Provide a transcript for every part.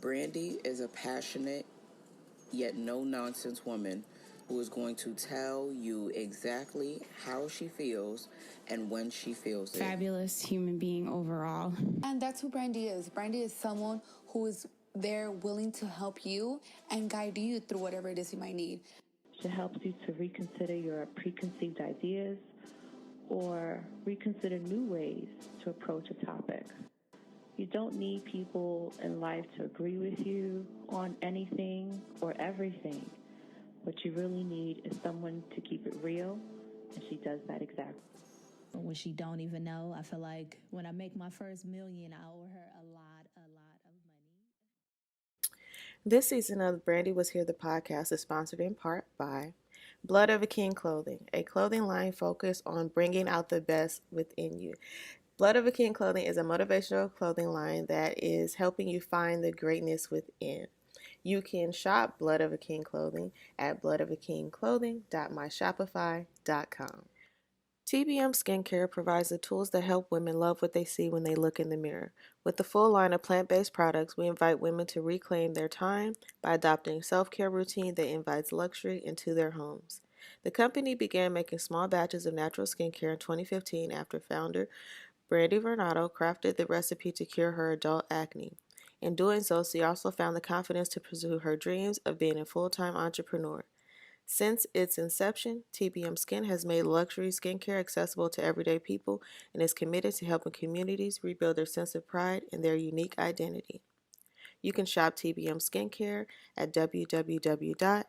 Brandy is a passionate yet no nonsense woman who is going to tell you exactly how she feels and when she feels it. Fabulous human being overall. And that's who Brandy is. Brandy is someone who is there willing to help you and guide you through whatever it is you might need. She helps you to reconsider your preconceived ideas or reconsider new ways to approach a topic. You don't need people in life to agree with you on anything or everything. What you really need is someone to keep it real, and she does that exactly. When she don't even know, I feel like when I make my first million, I owe her a lot of money. This season of Brandy Was Here, the podcast is sponsored in part by Blood of a King Clothing, a clothing line focused on bringing out the best within you. Blood of a King Clothing is a motivational clothing line that is helping you find the greatness within. You can shop Blood of a King Clothing at bloodofakingclothing.myshopify.com. TBM Skincare provides the tools that help women love what they see when they look in the mirror. With the full line of plant-based products, we invite women to reclaim their time by adopting a self-care routine that invites luxury into their homes. The company began making small batches of natural skincare in 2015 after founder Brandy Vernado crafted the recipe to cure her adult acne. In doing so, she also found the confidence to pursue her dreams of being a full-time entrepreneur. Since its inception, TBM Skin has made luxury skincare accessible to everyday people and is committed to helping communities rebuild their sense of pride and their unique identity. You can shop TBM Skincare at www.tbmskin.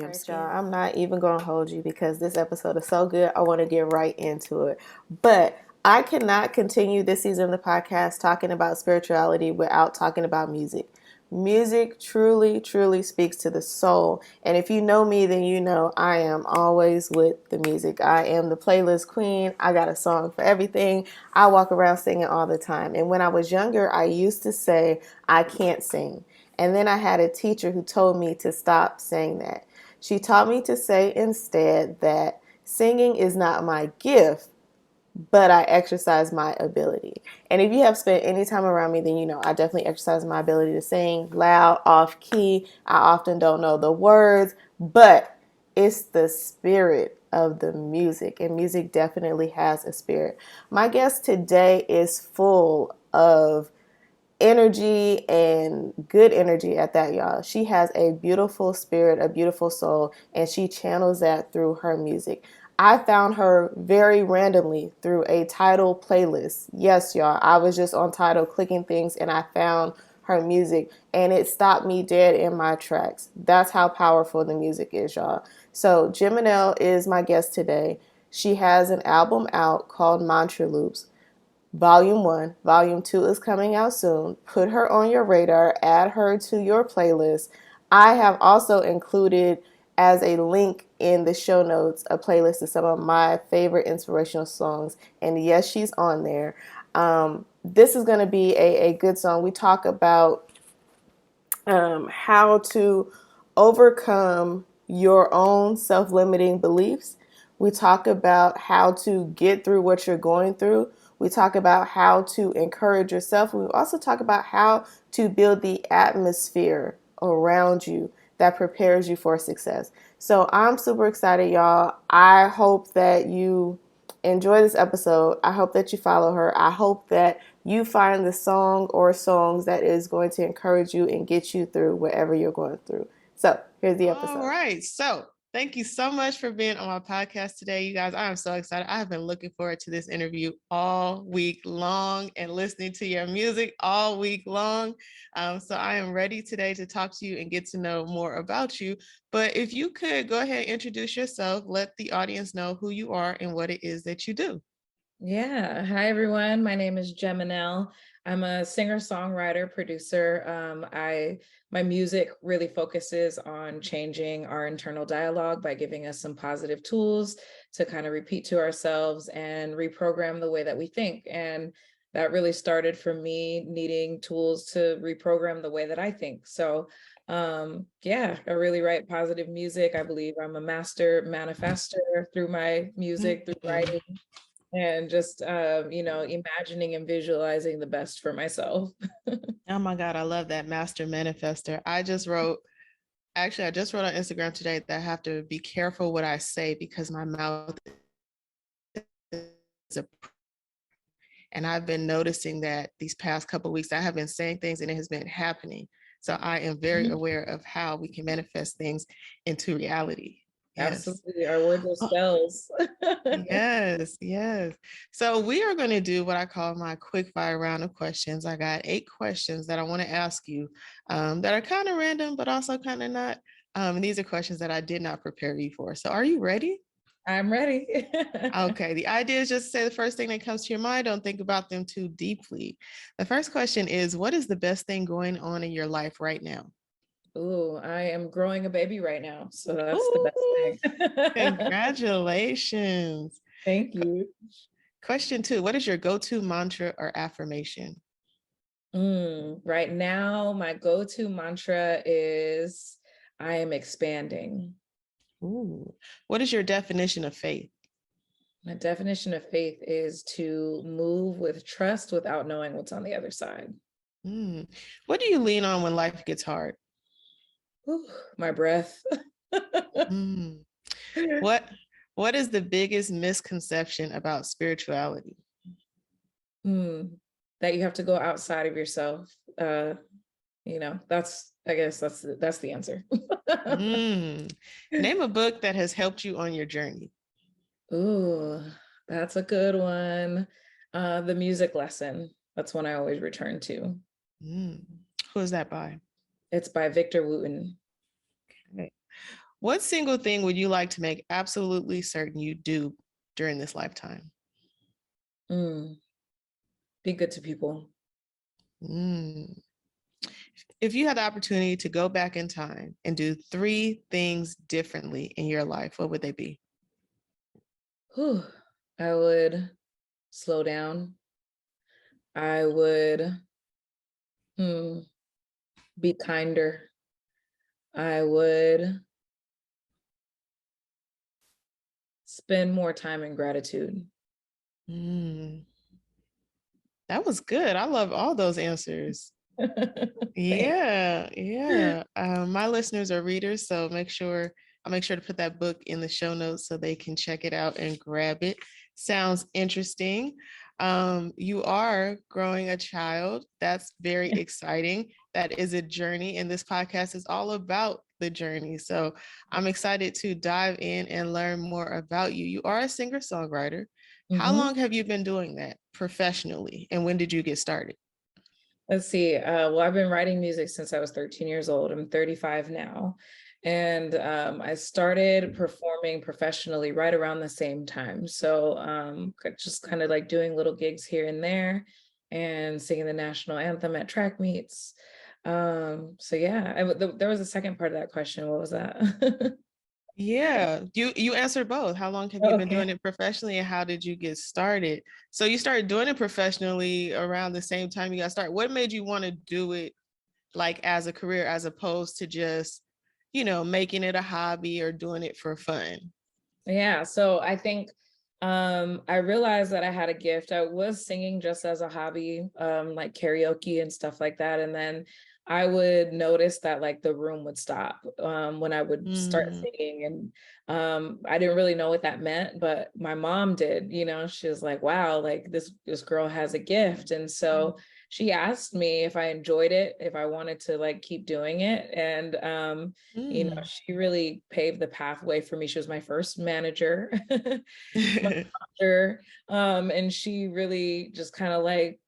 Right, y'all, I'm not even going to hold you because this episode is so good. I want to get right into it. But I cannot continue this season of the podcast talking about spirituality without talking about music. Music truly, truly speaks to the soul. And if you know me, then you know I am always with the music. I am the playlist queen. I got a song for everything. I walk around singing all the time. And when I was younger, I used to say, I can't sing. And then I had a teacher who told me to stop saying that. She taught me to say instead that singing is not my gift, but I exercise my ability. And if you have spent any time around me, then you know I definitely exercise my ability to sing loud, off key. I often don't know the words, but it's the spirit of the music, and music definitely has a spirit. My guest today is full of energy and good energy at that, y'all. She has a beautiful spirit, a beautiful soul, and she channels that through her music. I found her very randomly through a Tidal playlist. Yes, y'all, I was just on Tidal clicking things and I found her music and it stopped me dead in my tracks. That's how powerful the music is, y'all. So Geminelle is my guest today. She has an album out called Mantra Loops. Volume 1. Volume 2 is coming out soon. Put her on your radar. Add her to your playlist. I have also included as a link in the show notes a playlist of some of my favorite inspirational songs. And yes, she's on there. This is going to be a good song. We talk about how to overcome your own self-limiting beliefs. We talk about how to get through what you're going through. We talk about how to encourage yourself. We also talk about how to build the atmosphere around you that prepares you for success. So I'm super excited, y'all. I hope that you enjoy this episode. I hope that you follow her. I hope that you find the song or songs that is going to encourage you and get you through whatever you're going through. So here's the episode. All right. So thank you so much for being on my podcast today, you guys. I am so excited. I have been looking forward to this interview all week long and listening to your music all week long. So I am ready today to talk to you and get to know more about you. But if you could go ahead and introduce yourself, let the audience know who you are and what it is that you do. Yeah. Hi, everyone. My name is Geminelle. I'm a singer-songwriter, producer. My music really focuses on changing our internal dialogue by giving us some positive tools to kind of repeat to ourselves and reprogram the way that we think. And that really started for me needing tools to reprogram the way that I think. So yeah, I really write positive music. I believe I'm a master manifester through my music, through writing. and just imagining and visualizing the best for myself. Oh my God, I love that, master manifester. I just wrote on Instagram today that I have to be careful what I say because my mouth is a, and I've been noticing that these past couple of weeks I have been saying things and it has been happening. So I am very aware of how we can manifest things into reality. Yes. Absolutely. Our words are spells. Yes, yes. So we are going to do what I call my quick fire round of questions. I got 8 questions that I want to ask you that are kind of random, but also kind of not. And these are questions that I did not prepare you for. So are you ready? I'm ready. Okay. The idea is just to say the first thing that comes to your mind. Don't think about them too deeply. The first question is, what is the best thing going on in your life right now? Ooh, I am growing a baby right now. So that's the best Ooh, thing. congratulations. Thank you. Question 2, what is your go-to mantra or affirmation? Right now, my go-to mantra is I am expanding. Ooh. What is your definition of faith? My definition of faith is to move with trust without knowing what's on the other side. What do you lean on when life gets hard? Ooh, my breath. Mm. What What is the biggest misconception about spirituality? That you have to go outside of yourself. I guess that's the answer. Name a book that has helped you on your journey. Ooh, that's a good one. The Music Lesson. That's one I always return to. Who is that by? It's by Victor Wooten. Okay. What single thing would you like to make absolutely certain you do during this lifetime? Be good to people. If you had the opportunity to go back in time and do 3 things differently in your life, what would they be? I would slow down. I would be kinder. I would spend more time in gratitude. That was good. I love all those answers. Yeah. My listeners are readers, so I'll make sure to put that book in the show notes so they can check it out and grab it. Sounds interesting. You are growing a child. That's very exciting. That is a journey, and this podcast is all about the journey. So I'm excited to dive in and learn more about you. You are a singer-songwriter. How long have you been doing that professionally, and when did you get started? Let's see. Well, I've been writing music since I was 13 years old. I'm 35 now. And I started performing professionally right around the same time. So just kind of like doing little gigs here and there and singing the national anthem at track meets. So yeah, there was a second part of that question. What was that? Yeah, you answered both. How long have you been doing it professionally, and how did you get started? So you started doing it professionally around the same time you got started. What made you want to do it like as a career as opposed to just, making it a hobby or doing it for fun? Yeah, so I think I realized that I had a gift. I was singing just as a hobby, like karaoke and stuff like that. And then I would notice that like the room would stop when I would start singing. And I didn't really know what that meant, but my mom did, she was like, wow, like this girl has a gift. And so she asked me if I enjoyed it, if I wanted to like keep doing it. And she really paved the pathway for me. She was my first manager. My doctor, and she really just kind of like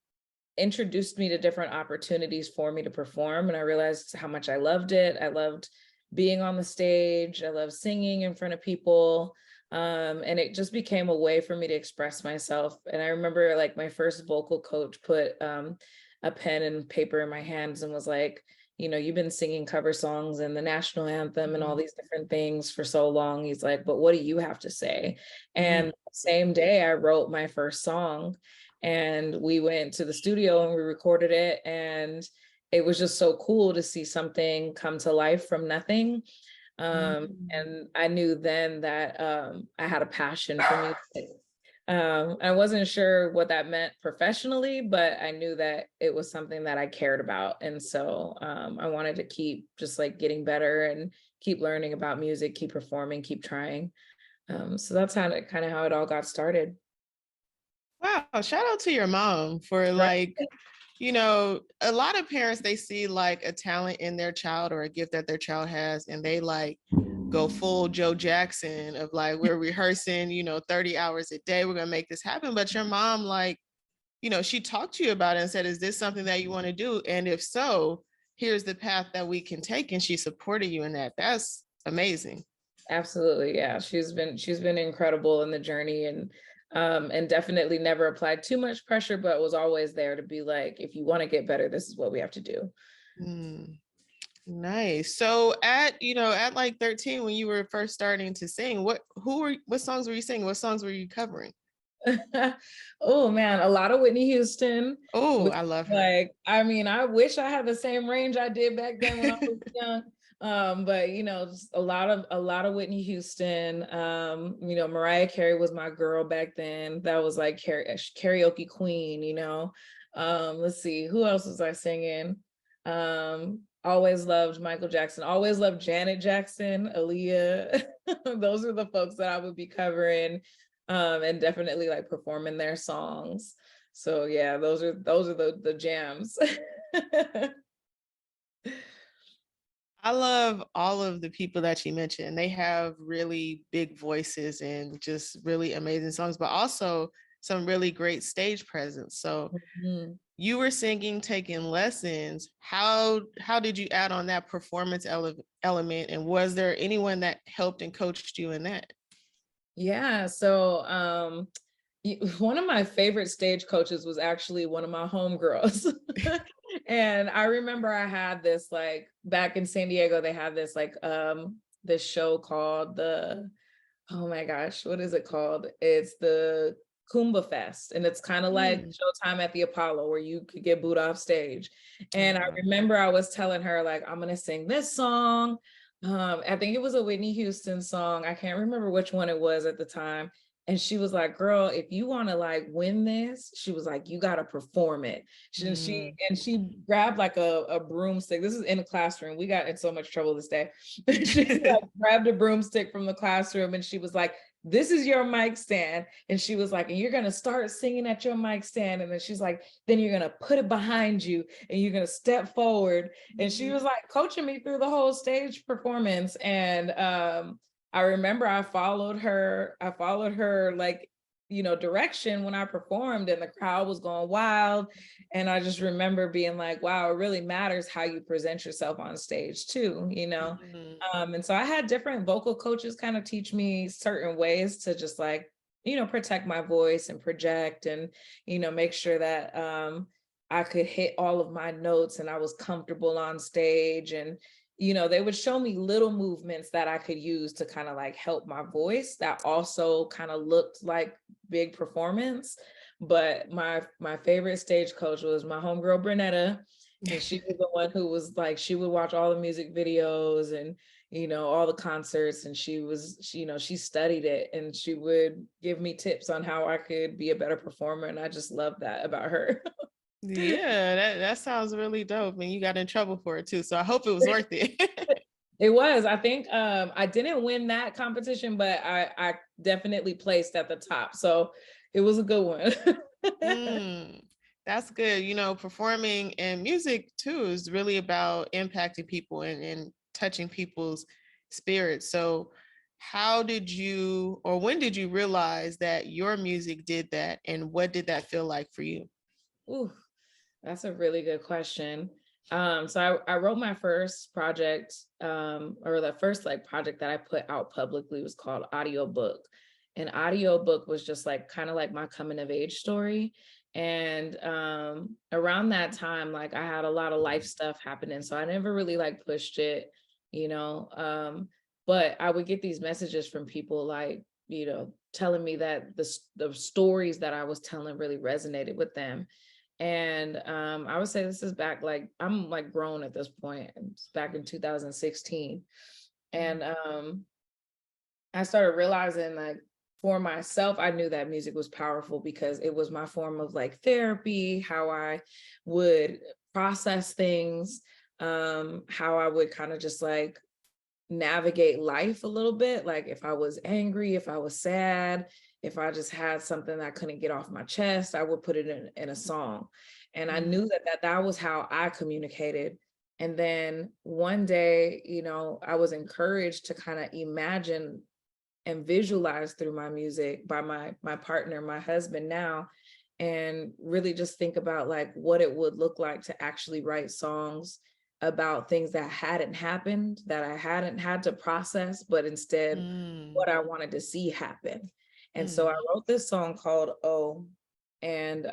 introduced me to different opportunities for me to perform, and I realized how much I loved it. I loved being on the stage. I love singing in front of people, and it just became a way for me to express myself. And I remember like my first vocal coach put a pen and paper in my hands and was like, you've been singing cover songs and the national anthem and all these different things for so long. He's like, but what do you have to say? And the same day I wrote my first song, and we went to the studio and we recorded it. And it was just so cool to see something come to life from nothing. And I knew then that I had a passion for music. I wasn't sure what that meant professionally, but I knew that it was something that I cared about. And so I wanted to keep just like getting better and keep learning about music, keep performing, keep trying. So that's how kind of how it all got started. Wow, shout out to your mom for like, a lot of parents, they see like a talent in their child or a gift that their child has, and they like go full Joe Jackson of like, we're rehearsing, 30 hours a day, we're gonna make this happen. But your mom, like, she talked to you about it and said, is this something that you want to do? And if so, here's the path that we can take. And she supported you in that. That's amazing. Absolutely. Yeah. She's been incredible in the journey, and definitely never applied too much pressure, but was always there to be like, if you want to get better, this is what we have to do. Nice. So at like 13, when you were first starting to sing, what songs were you singing? What songs were you covering? Oh man, a lot of Whitney Houston. Oh, I love her. Like, I mean, I wish I had the same range I did back then when I was young. But just a lot of Whitney Houston. Mariah Carey was my girl back then. That was like karaoke queen. Let's see, who else was I singing? Always loved Michael Jackson. Always loved Janet Jackson, Aaliyah. Those are the folks that I would be covering, and definitely like performing their songs. So yeah, those are the jams. I love all of the people that you mentioned. They have really big voices and just really amazing songs, but also some really great stage presence. So you were singing, taking lessons. How did you add on that performance element? And was there anyone that helped and coached you in that? Yeah. So one of my favorite stage coaches was actually one of my homegirls. And I remember I had this, like, back in San Diego, they had this like this show called oh my gosh, what is it called? It's the Kumba Fest. And it's kind of like Showtime at the Apollo, where you could get booed off stage. And I remember I was telling her, like, I'm gonna sing this song. I think it was a Whitney Houston song. I can't remember which one it was at the time. And she was like, girl, if you want to like win this, she was like, you got to perform it. She grabbed like a broomstick. This is in the classroom. We got in so much trouble this day. She like grabbed a broomstick from the classroom, and she was like, this is your mic stand. And she was like, and you're going to start singing at your mic stand. And then she's like, then you're going to put it behind you and you're going to step forward. And she was like coaching me through the whole stage performance. And I remember I followed her like, direction when I performed, and the crowd was going wild. And I just remember being like, wow, it really matters how you present yourself on stage too, and so I had different vocal coaches kind of teach me certain ways to just like, protect my voice and project, and, make sure that I could hit all of my notes and I was comfortable on stage. And they would show me little movements that I could use to kind of like help my voice that also kind of looked like big performance. But my favorite stage coach was my homegirl Brunetta. And she was the one who was like, she would watch all the music videos and, all the concerts. And she studied it, and she would give me tips on how I could be a better performer. And I just love that about her. Yeah, that sounds really dope. And you got in trouble for it too. So I hope it was worth it. It was. I think I didn't win that competition, but I definitely placed at the top. So it was a good one. That's good. Performing and music too is really about impacting people and touching people's spirits. So how did you, or when did you realize that your music did that, and what did that feel like for you? Ooh, that's a really good question. So I wrote my first project, or the first like project that I put out publicly was called Audiobook. And Audiobook was just like kind of like my coming of age story. And around that time, like I had a lot of life stuff happening, so I never really like pushed it, but I would get these messages from people like, telling me that the stories that I was telling really resonated with them. And I would say this is back, like I'm like grown at this point. It's back in 2016. And I started realizing like for myself, I knew that music was powerful because it was my form of like therapy, how I would process things, how I would kind of just like navigate life a little bit. Like if I was angry, if I was sad, if I just had something that I couldn't get off my chest, I would put it in a song. And I knew that was how I communicated. And then one day, you know, I was encouraged to kind of imagine and visualize through my music by my partner, my husband now, and really just think about like what it would look like to actually write songs about things that hadn't happened, that I hadn't had to process, but instead what I wanted to see happen. And so I wrote this song called Oh, and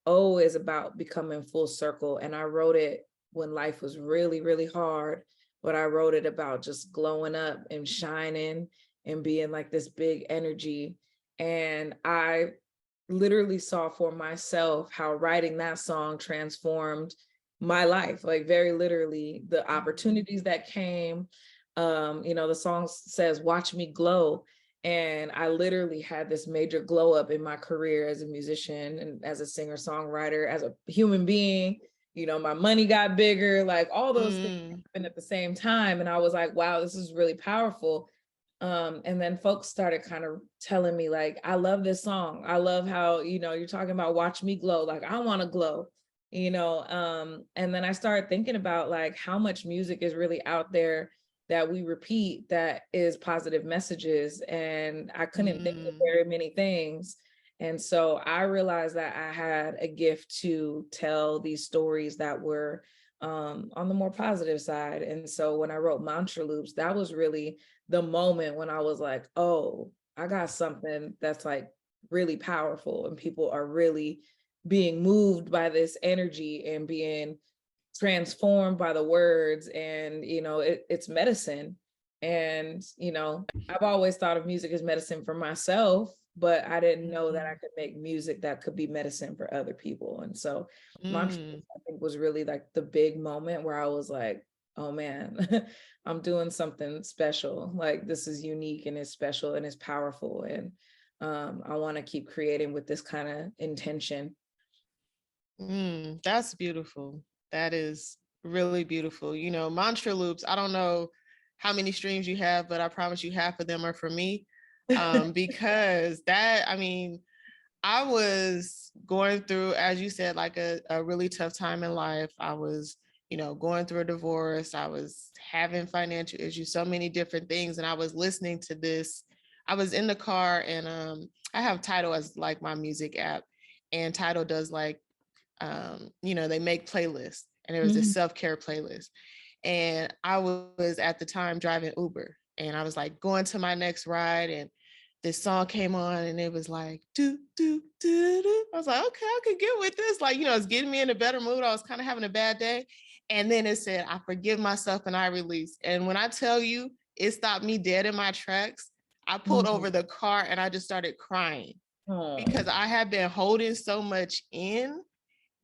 Oh is about becoming full circle. And I wrote it when life was really, really hard, but I wrote it about just glowing up and shining and being like this big energy. And I literally saw for myself how writing that song transformed my life, like very literally the opportunities that came. You know, the song says, "Watch me glow." And I literally had this major glow up in my career as a musician and as a singer songwriter, as a human being. You know, my money got bigger, like all those things happened at the same time. And I was like, wow, this is really powerful. And then folks started kind of telling me like, I love this song. I love how, you know, you're talking about watch me glow. Like I want to glow, you know? And then I started thinking about like how much music is really out there that we repeat that is positive messages. And I couldn't think of very many things. And so I realized that I had a gift to tell these stories that were on the more positive side. And so when I wrote Mantra Loops, that was really the moment when I was like, oh, I got something that's like really powerful and people are really being moved by this energy and being transformed by the words. And, you know, it's medicine. And, you know, I've always thought of music as medicine for myself, but I didn't know that I could make music that could be medicine for other people. And so Mantra, I think, was really like the big moment where I was like, oh man, I'm doing something special. Like this is unique and it's special and it's powerful. And I want to keep creating with this kind of intention. That's beautiful. That is really beautiful. You know, Mantra Loops, I don't know how many streams you have, but I promise you half of them are for me. Because that, I mean, I was going through, as you said, like a really tough time in life. I was, you know, going through a divorce. I was having financial issues, so many different things. And I was listening to this. I was in the car and I have Tidal as like my music app. And Tidal does like, you know, they make playlists. And there was this self-care playlist. And I was at the time driving Uber. And I was like going to my next ride. And this song came on and it was like, do, do, do, do. I was like, okay, I could get with this. Like, you know, it's getting me in a better mood. I was kind of having a bad day. And then it said, I forgive myself and I release. And when I tell you, it stopped me dead in my tracks. I pulled over the car and I just started crying because I had been holding so much in.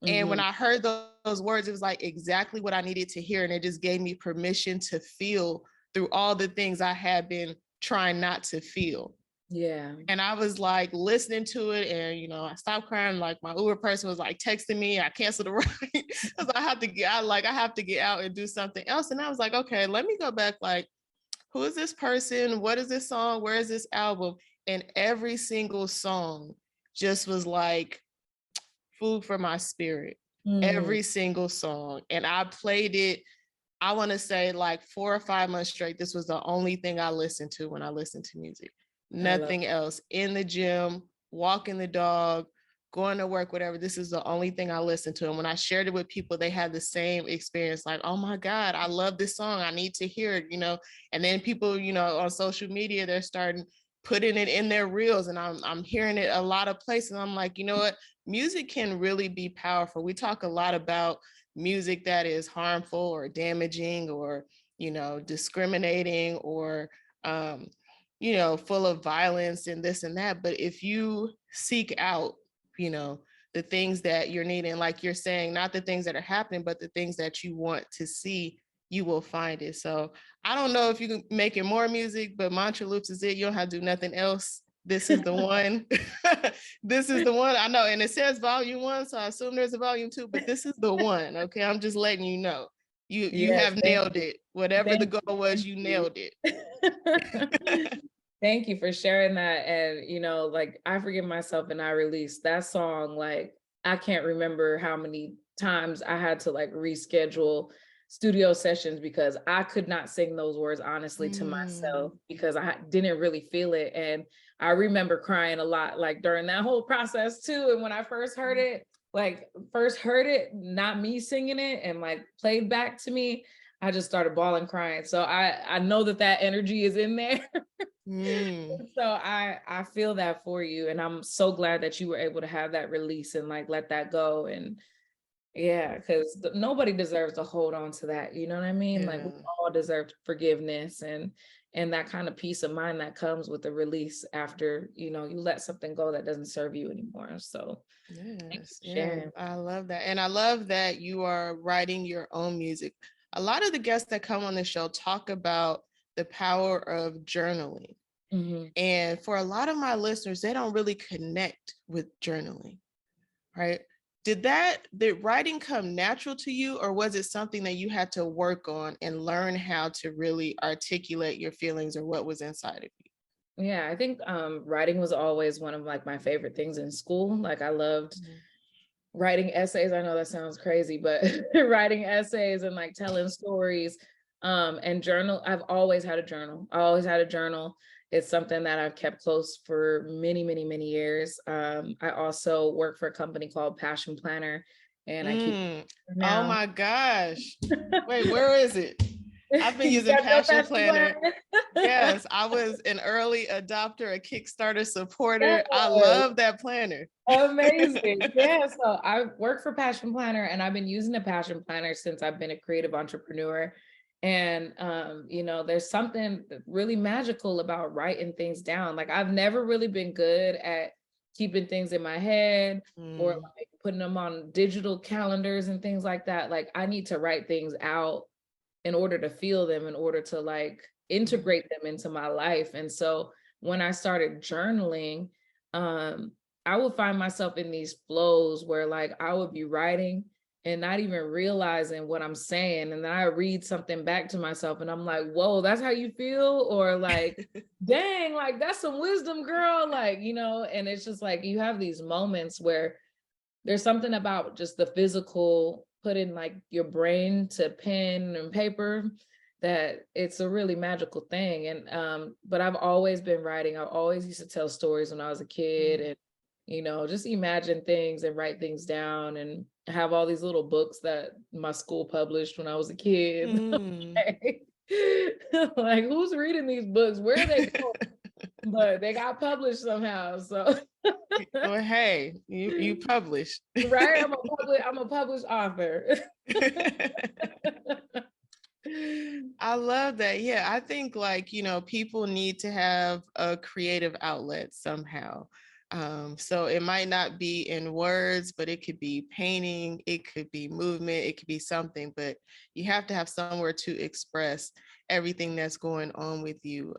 And when I heard those words, it was like exactly what I needed to hear. And it just gave me permission to feel through all the things I had been trying not to feel. Yeah. And I was like listening to it and, you know, I stopped crying. Like my Uber person was like texting me. I canceled the ride because I have to get out. Like I have to get out and do something else. And I was like, okay, let me go back. Like, who is this person? What is this song? Where is this album? And every single song just was like food for my spirit. Every single song. And I played it, I want to say like 4 or 5 months straight. This was the only thing I listened to when I listened to music. Nothing else. In the gym, walking the dog, going to work, whatever. This is the only thing I listened to. And when I shared it with people, they had the same experience. Like, oh my God, I love this song. I need to hear it, you know. And then people, you know, on social media, they're starting putting it in their reels. And I'm hearing it a lot of places. I'm like, you know what? Music can really be powerful. We talk a lot about music that is harmful or damaging or, you know, discriminating or, you know, full of violence and this and that. But if you seek out, you know, the things that you're needing, like you're saying, not the things that are happening, but the things that you want to see, you will find it. So I don't know if you can make it more music, but Mantra Loops is it. You don't have to do nothing else. this is the one. This is the one. I know. And it says volume 1, so I assume there's a volume 2, but this is the one. Okay. I'm just letting you know. You Yes, have nailed it. Whatever the thank goal was, you nailed it. Thank you for sharing that. And, like, I Forgive Myself and I Release that song. Like, I can't remember how many times I had to like reschedule studio sessions because I could not sing those words honestly to myself because I didn't really feel it. And I remember crying a lot like during that whole process too. And when I first heard it, not me singing it and like played back to me, I just started bawling, crying. So I know that energy is in there. So I feel that for you. And I'm so glad that you were able to have that release and like let that go. And yeah, because nobody deserves to hold on to that. You know what I mean? Yeah. Like we all deserve forgiveness and that kind of peace of mind that comes with the release after, you let something go that doesn't serve you anymore. So yes, sharing. I love that. And I love that you are writing your own music. A lot of the guests that come on the show talk about the power of journaling. And for a lot of my listeners, they don't really connect with journaling, right? Did writing come natural to you, or was it something that you had to work on and learn how to really articulate your feelings or what was inside of you? Yeah, I think writing was always one of like my favorite things in school. Like I loved writing essays. I know that sounds crazy, but writing essays and like telling stories and journal. I've always had a journal. I always had a journal. It's something that I've kept close for many, many, many years. I also work for a company called Passion Planner, and I keep Oh my gosh. Wait, where is it? I've been using Passion Planner. Yes, I was an early adopter, a Kickstarter supporter. Yes. I love that planner. Amazing. Yeah, so I work for Passion Planner and I've been using the Passion Planner since I've been a creative entrepreneur. And, there's something really magical about writing things down. Like I've never really been good at keeping things in my head or like putting them on digital calendars and things like that. Like I need to write things out in order to feel them, in order to like integrate them into my life. And so when I started journaling, I would find myself in these flows where like I would be writing and not even realizing what I'm saying. And then I read something back to myself and I'm like, whoa, that's how you feel? Or like, dang, like that's some wisdom, girl. Like, and it's just like, you have these moments where there's something about just the physical, putting like your brain to pen and paper, that it's a really magical thing. And, but I've always been writing. I always used to tell stories when I was a kid and, just imagine things and write things down and have all these little books that my school published when I was a kid. Like, who's reading these books? Where are they going? But they got published somehow. So well, hey, you published. Right? I'm a published author. I love that. Yeah, I think like, people need to have a creative outlet somehow. So it might not be in words, but it could be painting, it could be movement, it could be something, but you have to have somewhere to express everything that's going on with you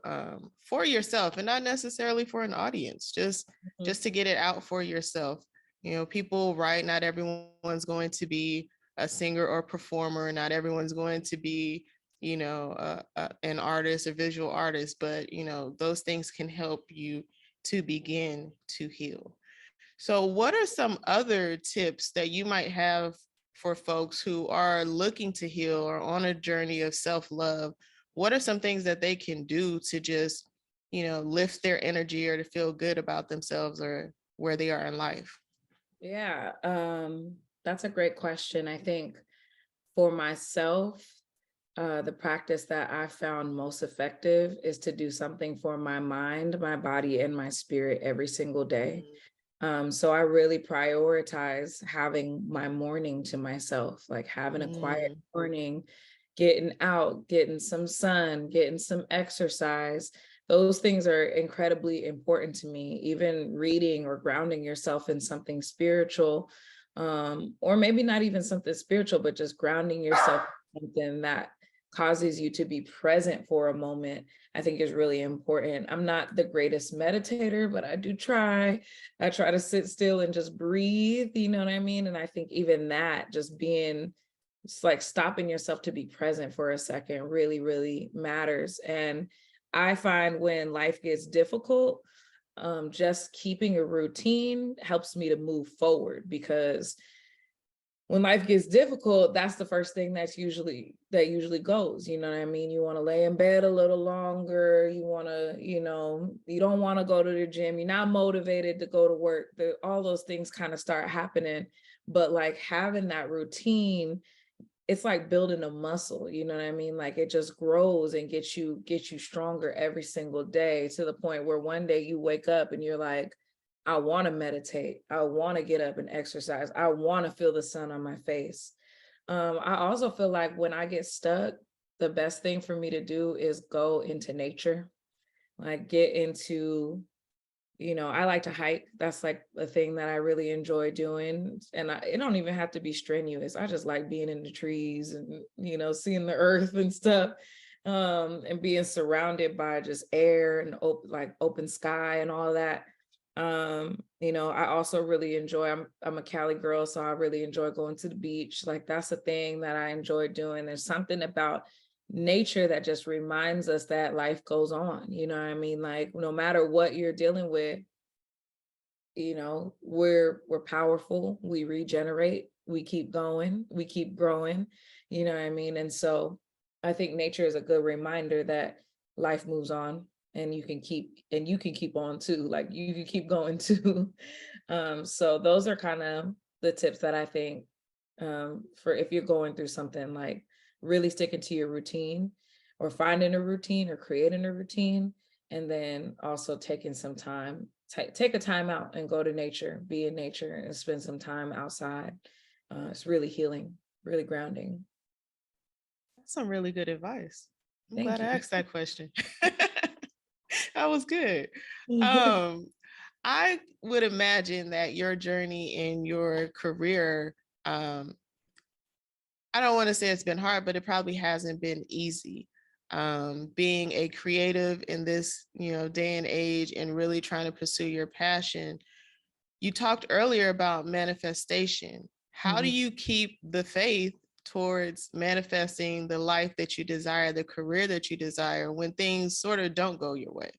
for yourself and not necessarily for an audience, just to get it out for yourself. People write, not everyone's going to be a singer or performer, not everyone's going to be an artist, a visual artist, but those things can help you to begin to heal. So what are some other tips that you might have for folks who are looking to heal or on a journey of self-love? What are some things that they can do to just lift their energy or to feel good about themselves or where they are in life? Yeah, that's a great question. I think for myself, the practice that I found most effective is to do something for my mind, my body, and my spirit every single day. So I really prioritize having my morning to myself, like having a quiet morning, getting out, getting some sun, getting some exercise. Those things are incredibly important to me. Even reading or grounding yourself in something spiritual, or maybe not even something spiritual, but just grounding yourself in something that causes you to be present for a moment, I think is really important. I'm not the greatest meditator, but I do try. I try to sit still and just breathe, you know what I mean? And I think even that, just being, it's like stopping yourself to be present for a second really, really matters. And I find when life gets difficult, just keeping a routine helps me to move forward, because when life gets difficult, that's the first thing that usually goes, you know what I mean? You want to lay in bed a little longer. You want to, you know, you don't want to go to the gym. You're not motivated to go to work. All those things kind of start happening. But like having that routine, it's like building a muscle, you know what I mean? Like it just grows and gets you stronger every single day, to the point where one day you wake up and you're like, I want to meditate. I want to get up and exercise. I want to feel the sun on my face. I also feel like when I get stuck, the best thing for me to do is go into nature, like get into, you know, I like to hike. That's like a thing that I really enjoy doing. And it don't even have to be strenuous. I just like being in the trees and, you know, seeing the earth and stuff, and being surrounded by just air and open sky and all that. You know, I also really enjoy, I'm a Cali girl, so I really enjoy going to the beach. Like that's a thing that I enjoy doing. There's something about nature that just reminds us that life goes on, you know what I mean? Like no matter what you're dealing with, you know, we're powerful, we regenerate, we keep going, we keep growing, you know what I mean? And so I think nature is a good reminder that life moves on, and you can keep on too, like you can keep going too. So those are kind of the tips that I think, for if you're going through something, like really sticking to your routine, or finding a routine, or creating a routine, and then also taking some time, take a time out and go to nature, be in nature and spend some time outside. It's really healing, really grounding. That's some really good advice. I'm Thank glad I you. asked that question. That was good. I would imagine that your journey in your career, I don't want to say it's been hard, but it probably hasn't been easy. Being a creative in this, you know, day and age, and really trying to pursue your passion. You talked earlier about manifestation. How do you keep the faith towards manifesting the life that you desire, the career that you desire, when things sort of don't go your way?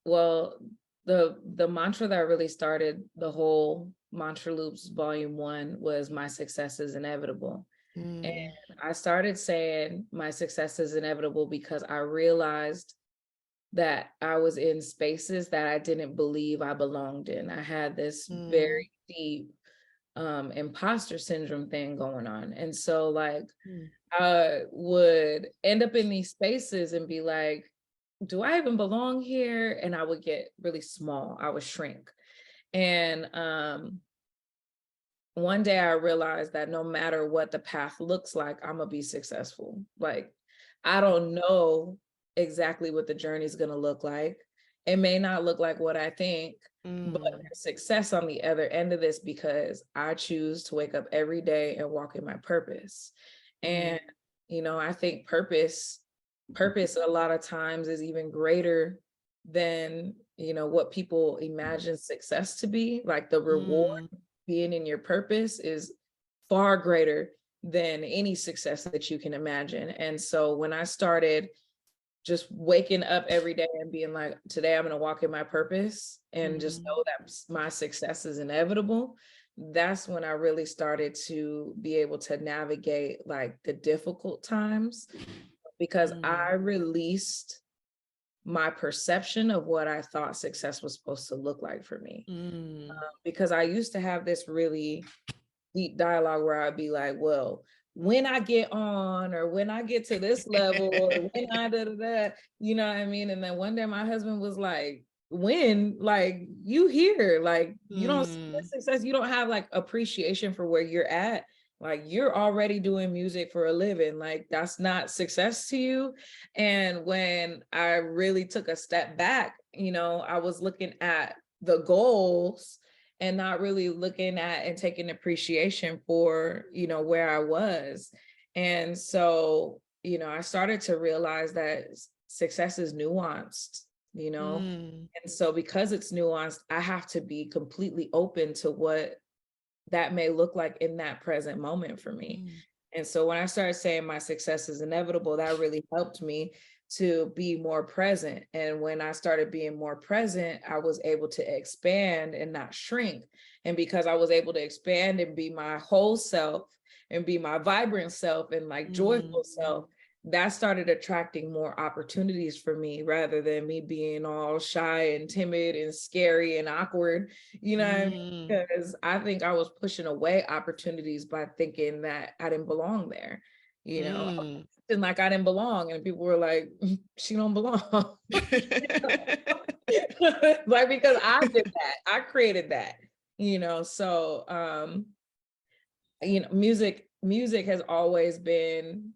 Well, the mantra that really started the whole Mantra Loops Volume 1 was my success is inevitable. And I started saying my success is inevitable because I realized that I was in spaces that I didn't believe I belonged in. I had this very deep imposter syndrome thing going on. And so like I would end up in these spaces and be like, do I even belong here? And I would get really small. I would shrink. And one day I realized that no matter what the path looks like, I'm gonna be successful. Like, I don't know exactly what the journey is gonna look like. It may not look like what I think, but there's success on the other end of this because I choose to wake up every day and walk in my purpose. And, you know, I think purpose a lot of times is even greater than, you know, what people imagine success to be. Like the reward being in your purpose is far greater than any success that you can imagine. And so when I started just waking up every day and being like, today I'm going to walk in my purpose and just know that my success is inevitable, that's when I really started to be able to navigate like the difficult times, because I released my perception of what I thought success was supposed to look like for me. Because I used to have this really deep dialogue where I'd be like, well, when I get on, or when I get to this level, or when I you know what I mean? And then one day my husband was like, when, like, you here, like, you don't see the success, you don't have like appreciation for where you're at. Like, you're already doing music for a living. Like, that's not success to you. And when I really took a step back, you know, I was looking at the goals and not really looking at and taking appreciation for, where I was. And so, I started to realize that success is nuanced, and so because it's nuanced, I have to be completely open to what that may look like in that present moment for me. And so when I started saying my success is inevitable, that really helped me to be more present. And when I started being more present, I was able to expand and not shrink. And because I was able to expand and be my whole self and be my vibrant self and like joyful self, that started attracting more opportunities for me rather than me being all shy and timid and scary and awkward, what I mean? Because I think I was pushing away opportunities by thinking that I didn't belong there, and like I didn't belong, and people were like, she don't belong. Like, because I did that, I created that, so music has always been,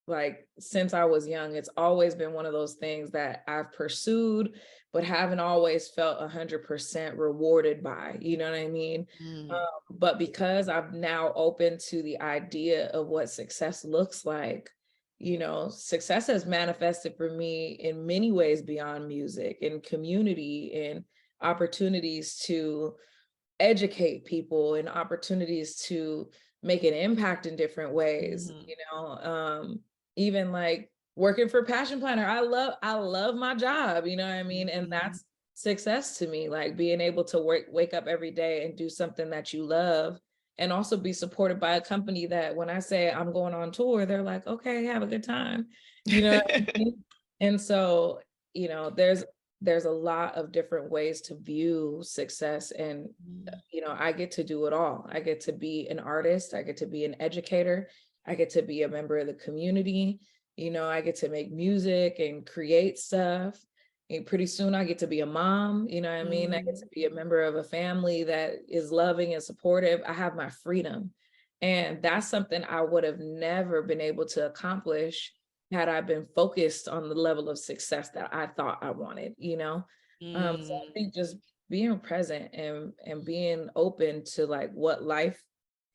like, since I was young, it's always been one of those things that I've pursued, but haven't always felt 100% rewarded by, you know what I mean? But because I'm now open to the idea of what success looks like, success has manifested for me in many ways beyond music, in community, and opportunities to educate people, and opportunities to make an impact in different ways, even like working for Passion Planner. I love my job, you know what I mean? And that's success to me, like being able to wake up every day and do something that you love, and also be supported by a company that when I say I'm going on tour, they're like, okay, have a good time, what I mean? And so, there's a lot of different ways to view success, and I get to do it all. I get to be an artist, I get to be an educator, I get to be a member of the community, I get to make music and create stuff. And pretty soon I get to be a mom, what I mean? I get to be a member of a family that is loving and supportive. I have my freedom. And that's something I would have never been able to accomplish had I been focused on the level of success that I thought I wanted, So I think just being present and being open to like what life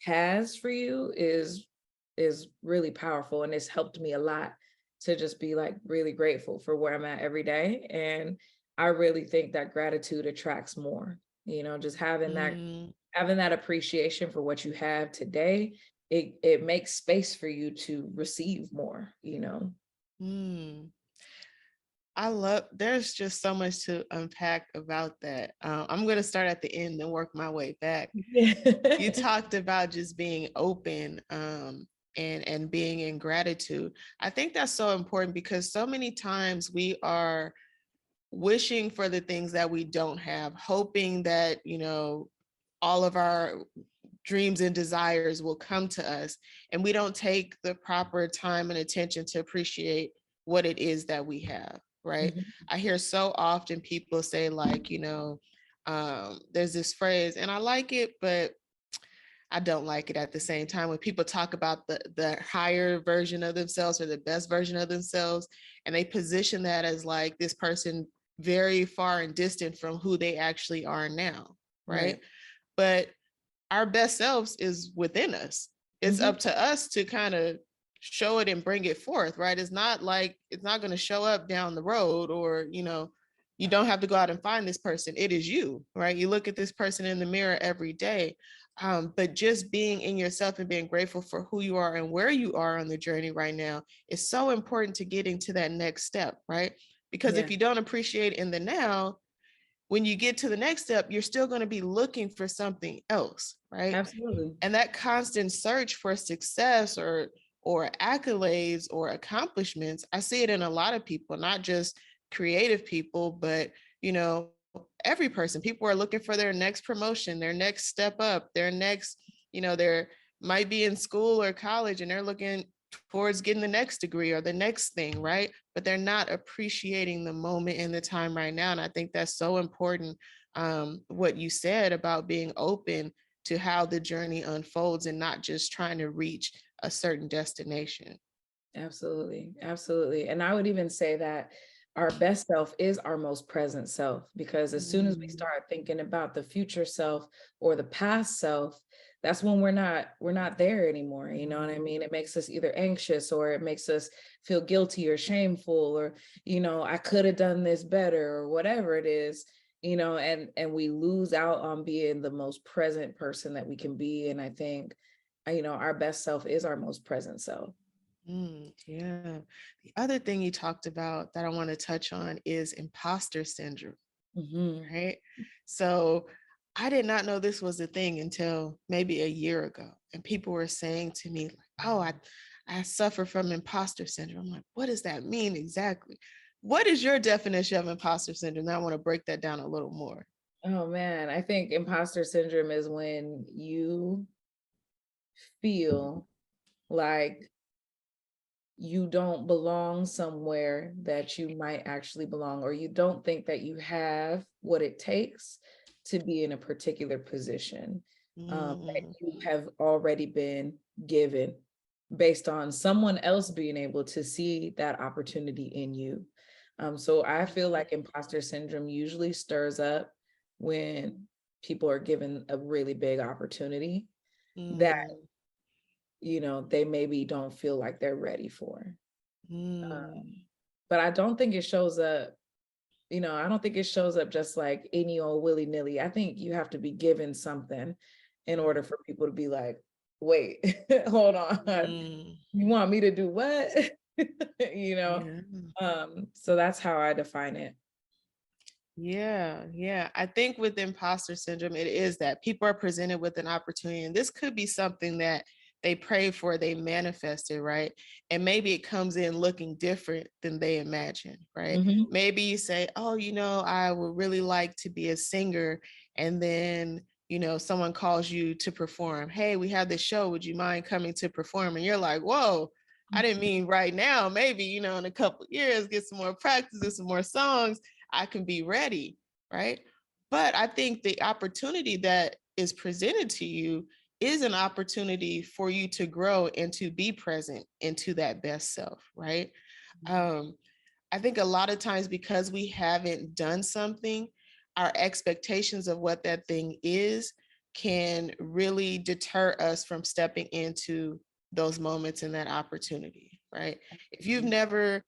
has for you is really powerful, and it's helped me a lot to just be like really grateful for where I'm at every day. And I really think that gratitude attracts more, just having that appreciation for what you have today. It makes space for you to receive more, There's just so much to unpack about that. I'm going to start at the end and work my way back. You talked about just being open and being in gratitude. I think that's so important because so many times we are wishing for the things that we don't have, hoping that, all of our dreams and desires will come to us, and we don't take the proper time and attention to appreciate what it is that we have, right? I hear so often people say like, there's this phrase, and I like it, but I don't like it at the same time, when people talk about the higher version of themselves or the best version of themselves, and they position that as like this person very far and distant from who they actually are now, right? But our best selves is within us. It's up to us to kind of show it and bring it forth, right? It's not like it's not going to show up down the road, or you don't have to go out and find this person. It is you, right? You look at this person in the mirror every day. But just being in yourself and being grateful for who you are and where you are on the journey right now is so important to getting to that next step, right? Because if you don't appreciate in the now, when you get to the next step, you're still going to be looking for something else, right? Absolutely. And that constant search for success or accolades or accomplishments, I see it in a lot of people, not just creative people, but every person. People are looking for their next promotion, their next step up, their next, they're might be in school or college and they're looking towards getting the next degree or the next thing, right? But they're not appreciating the moment and the time right now. And I think that's so important, what you said about being open to how the journey unfolds and not just trying to reach a certain destination. Absolutely. Absolutely. And I would even say that our best self is our most present self, because as soon as we start thinking about the future self or the past self, that's when we're not there anymore. You know what I mean? It makes us either anxious, or it makes us feel guilty or shameful, or, I could have done this better, or whatever it is, and we lose out on being the most present person that we can be. And I think, our best self is our most present self. Yeah. The other thing you talked about that I want to touch on is imposter syndrome, right? So I did not know this was a thing until maybe a year ago. And people were saying to me, like, oh, I suffer from imposter syndrome. I'm like, what does that mean exactly? What is your definition of imposter syndrome? I want to break that down a little more. Oh man, I think imposter syndrome is when you feel like you don't belong somewhere that you might actually belong, or you don't think that you have what it takes to be in a particular position that you have already been given based on someone else being able to see that opportunity in you. So I feel like imposter syndrome usually stirs up when people are given a really big opportunity that they maybe don't feel like they're ready for. But I don't think it shows up, I don't think it shows up just like any old willy-nilly. I think you have to be given something in order for people to be like, wait, hold on. You want me to do what? So that's how I define it. Yeah. I think with imposter syndrome, it is that people are presented with an opportunity, and this could be something that they prayed for, they manifested, right? And maybe it comes in looking different than they imagined, right? Maybe you say, oh, I would really like to be a singer. And then, someone calls you to perform. Hey, we have this show. Would you mind coming to perform? And you're like, whoa, I didn't mean right now. Maybe, in a couple of years, get some more practice, do some more songs. I can be ready, right? But I think the opportunity that is presented to you is an opportunity for you to grow and to be present into that best self, right? I think a lot of times, because we haven't done something, our expectations of what that thing is can really deter us from stepping into those moments and that opportunity, right? If you've never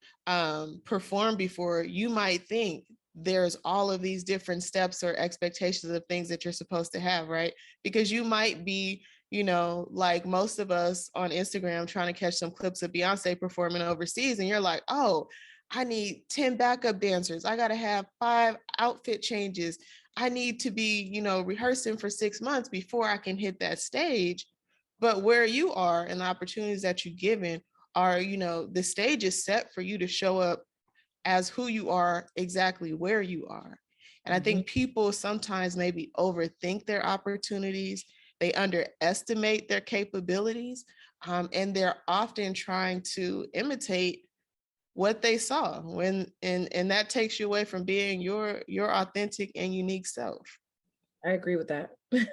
performed before, you might think there's all of these different steps or expectations of things that you're supposed to have, right? Because you might be, like most of us on Instagram trying to catch some clips of Beyonce performing overseas, and you're like, oh, I need 10 backup dancers. I got to have 5 outfit changes. I need to be, rehearsing for 6 months before I can hit that stage. But where you are and the opportunities that you're given are, the stage is set for you to show up as who you are, exactly where you are. And I think people sometimes maybe overthink their opportunities. They underestimate their capabilities. And they're often trying to imitate what they saw and that takes you away from being your authentic and unique self. I agree with that. I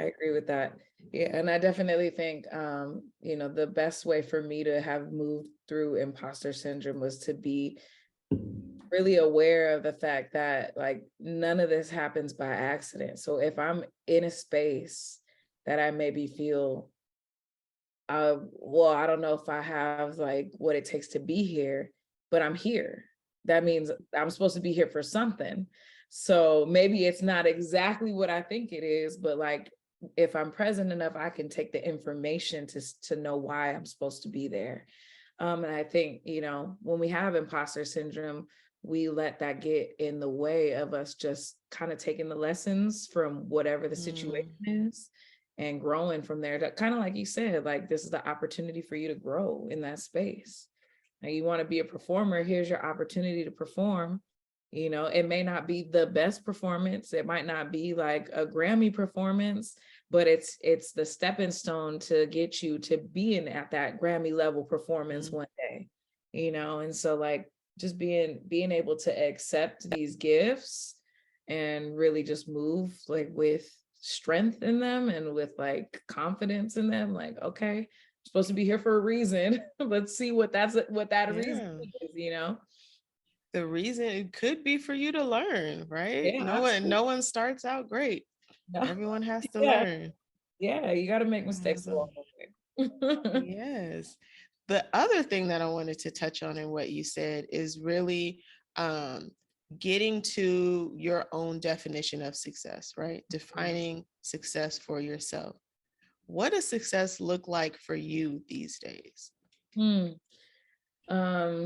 agree with that. Yeah. And I definitely think, the best way for me to have moved through imposter syndrome was to be really aware of the fact that like none of this happens by accident. So if I'm in a space that I maybe feel, well, I don't know if I have like what it takes to be here, but I'm here. That means I'm supposed to be here for something. So maybe it's not exactly what I think it is, but like if I'm present enough, I can take the information to know why I'm supposed to be there. And I think, when we have imposter syndrome, we let that get in the way of us just kind of taking the lessons from whatever the situation is and growing from there. Kind of like you said, like this is the opportunity for you to grow in that space. Now you want to be a performer, here's your opportunity to perform. It may not be the best performance. It might not be like a Grammy performance, but it's the stepping stone to get you to being at that Grammy level performance one day, and so like just being able to accept these gifts and really just move like with strength in them and with like confidence in them, like, okay, supposed to be here for a reason. Let's see what that reason Yeah. is, you know? The reason it could be for you to learn, right? Yeah, No one starts out great. no. Everyone has to Yeah. learn. Yeah, you got to make mistakes So, along the way. yes. The other thing that I wanted to touch on in what you said is really um, getting to your own definition of success, right? Defining success for yourself. What does success look like for you these days? Hmm.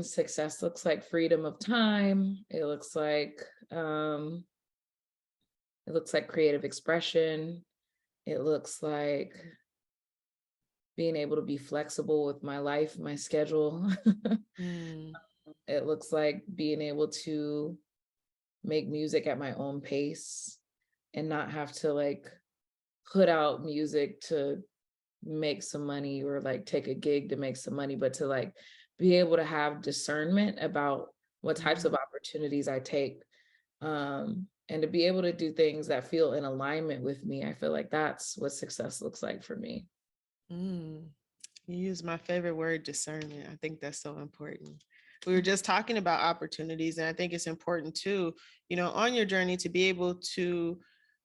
Success looks like freedom of time. It looks like creative expression. It looks like being able to be flexible with my life, my schedule. Mm, It looks like being able to make music at my own pace and not have to like put out music to make some money or like take a gig to make some money, but to like be able to have discernment about what types of opportunities I take, and to be able to do things that feel in alignment with me. I feel like that's what success looks like for me. mm. You use my favorite word, discernment. I think that's so important. We were just talking about opportunities, and I think it's important too, on your journey to be able to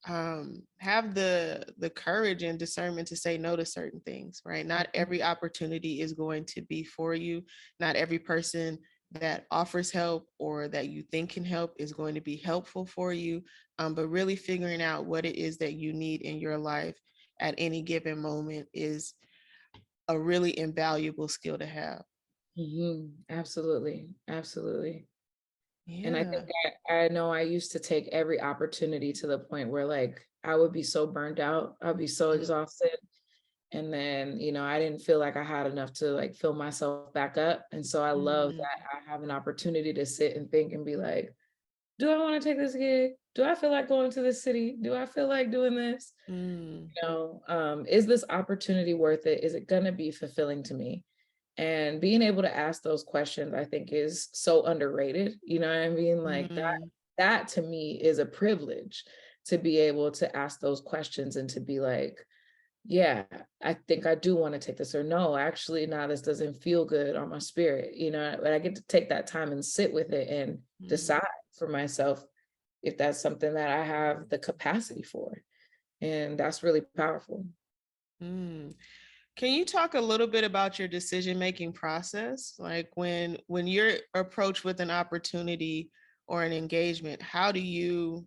have the courage and discernment to say no to certain things, right? Not every opportunity is going to be for you. Not every person that offers help or that you think can help is going to be helpful for you. But really figuring out what it is that you need in your life at any given moment is a really invaluable skill to have. Absolutely. Absolutely. And I think Yeah. I know I used to take every opportunity to the point where like I would be so burned out, I'd be so exhausted. And then, I didn't feel like I had enough to like fill myself back up. And so I love Mm, that I have an opportunity to sit and think and be like, do I want to take this gig? Do I feel like going to this city? Do I feel like doing this? mm, Is this opportunity worth it? Is it going to be fulfilling to me? And being able to ask those questions, I think, is so underrated. You know what I mean? Like mm, that to me is a privilege, to be able to ask those questions and to be like, yeah, I think I do want to take this, or no, actually, no, this doesn't feel good on my spirit. But I get to take that time and sit with it and mm, decide for myself if that's something that I have the capacity for. And that's really powerful. mm. Can you talk a little bit about your decision-making process? Like when you're approached with an opportunity or an engagement, how do you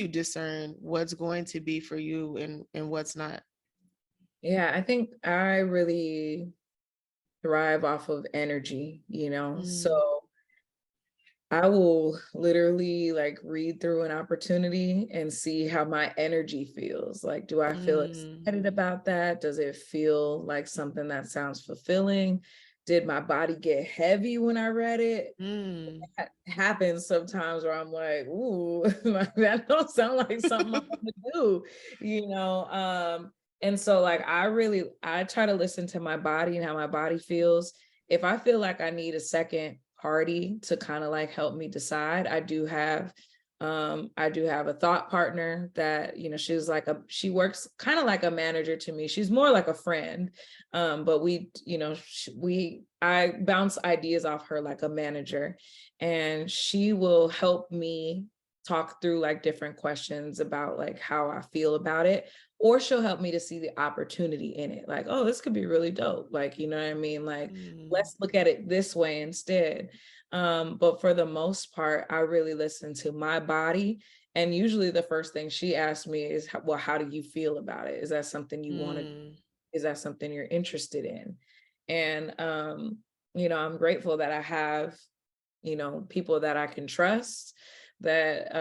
discern what's going to be for you and what's not? Yeah, I think I really thrive off of energy, Mm, so I will literally like read through an opportunity and see how my energy feels. Like, do I feel mm, excited about that? Does it feel like something that sounds fulfilling? Did my body get heavy when I read it? mm. That happens sometimes where I'm like, ooh, like, that don't sound like something I want to do, you know? And so like, I try to listen to my body and how my body feels. If I feel like I need a second party to kind of like help me decide, I do have a thought partner that, she works kind of like a manager to me. She's more like a friend. But I bounce ideas off her like a manager, and she will help me talk through like different questions about like how I feel about it, or she'll help me to see the opportunity in it. Like, oh, this could be really dope. Like, you know what I mean? Like, Mm, let's look at it this way instead. But for the most part, I really listen to my body. And usually the first thing she asks me is, well, how do you feel about it? Is that something you want to, mm, is that something you're interested in? And, I'm grateful that I have, people that I can trust, that